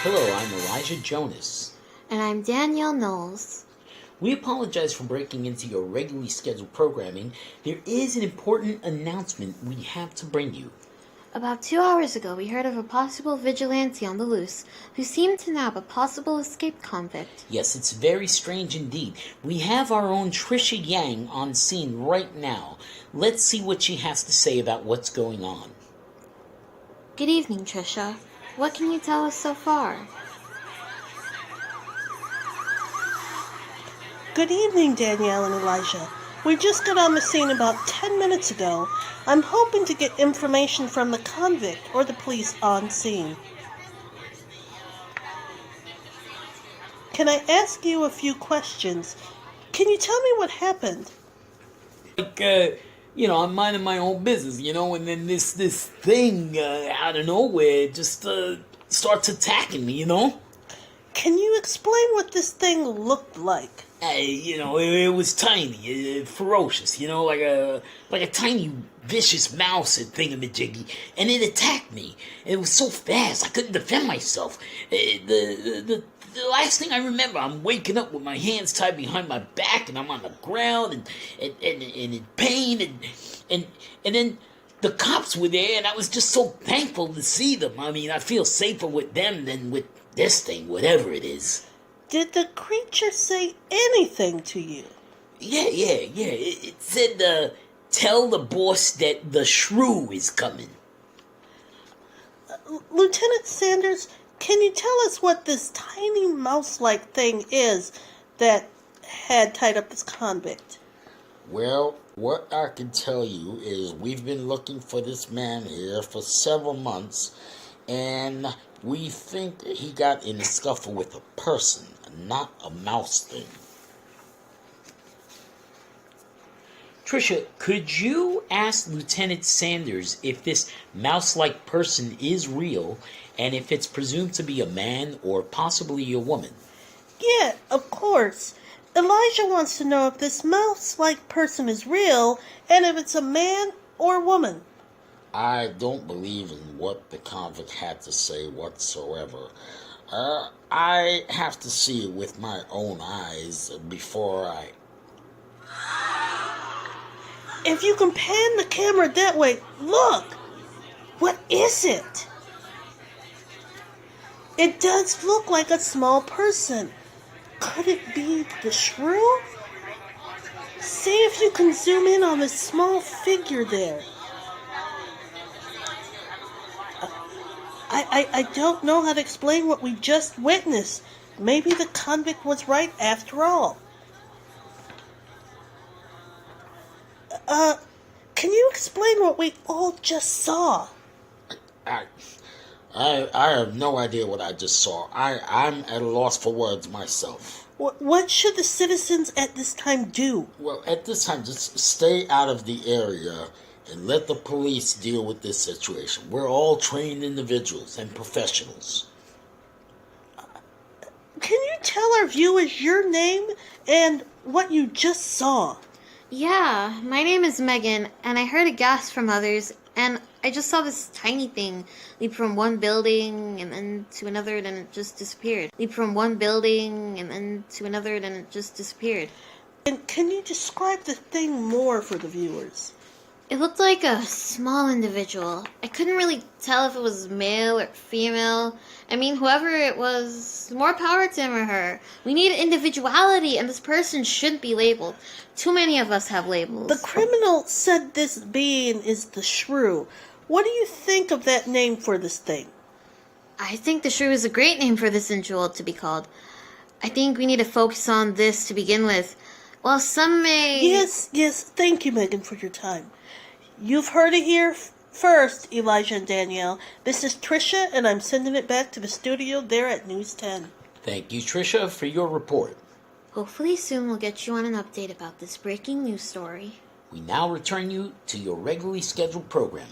Hello, I'm Jonas. And I'm Danielle Knowles. We apologize for breaking into your regularly scheduled programming. There is an important announcement we have to bring you. About 2 hours ago, we heard of a possible vigilante on the loose who seemed to nab a possible escaped convict. Yes, it's very strange indeed. We have our own Trisha Yang on scene right now. Let's see what she has to say about what's going on. Good evening, Trisha. What can you tell us so far? Good evening, Danielle and Elijah. We just got on the scene about 10 minutes ago. I'm hoping to get information from the convict or the police on scene. Can I ask you a few questions? Can you tell me what happened? I'm minding my own business, and then this thing out of nowhere just starts attacking me, Can you explain what this thing looked like? It was tiny, ferocious, like a tiny vicious mouse thingamajiggy, and it attacked me. It was so fast I couldn't defend myself. The last thing I remember, I'm waking up with my hands tied behind my back, and I'm on the ground and in pain, and then the cops were there, and I was just so thankful to see them. I mean, I feel safer with them than with this thing, whatever it is. Did the creature say anything to you? Yeah. It said, tell the boss that the Shrew is coming. Lieutenant Sanders, can you tell us what this tiny mouse-like thing is that had tied up this convict? Well, what I can tell you is we've been looking for this man here for several months, and we think he got in a scuffle with a person, not a mouse thing. Trisha, could you ask Lieutenant Sanders if this mouse-like person is real, and if it's presumed to be a man or possibly a woman? Yeah, of course. Elijah wants to know if this mouse-like person is real, and if it's a man or woman. I don't believe in what the convict had to say whatsoever. I have to see it with my own eyes before I... If you can pan the camera that way, look! What is it? It does look like a small person. Could it be the Shrew? See if you can zoom in on this small figure there. I don't know how to explain what we just witnessed. Maybe the convict was right after all. Can you explain what we all just saw? I have no idea what I just saw. I'm at a loss for words myself. What should the citizens at this time do? Well, at this time, just stay out of the area and let the police deal with this situation. We're all trained individuals and professionals. Can you tell our viewers your name and what you just saw? Yeah, my name is Megyn, and I heard a gasp from others, and I just saw this tiny thing leap from one building and then to another, and then it just disappeared. Leap from one building and then to another, and then it just disappeared. And can you describe the thing more for the viewers? It looked like a small individual. I couldn't really tell if it was male or female. I mean, whoever it was, more power to him or her. We need individuality, and this person shouldn't be labeled. Too many of us have labels. The criminal said this being is the Shrew. What do you think of that name for this thing? I think the Shrew is a great name for this individual to be called. I think we need to focus on this to begin with. While some may... Yes, thank you, Megyn, for your time. You've heard it here first, Elijah and Danielle. This is Trisha, and I'm sending it back to the studio there at News 10. Thank you, Trisha, for your report. Hopefully soon we'll get you on an update about this breaking news story. We now return you to your regularly scheduled program.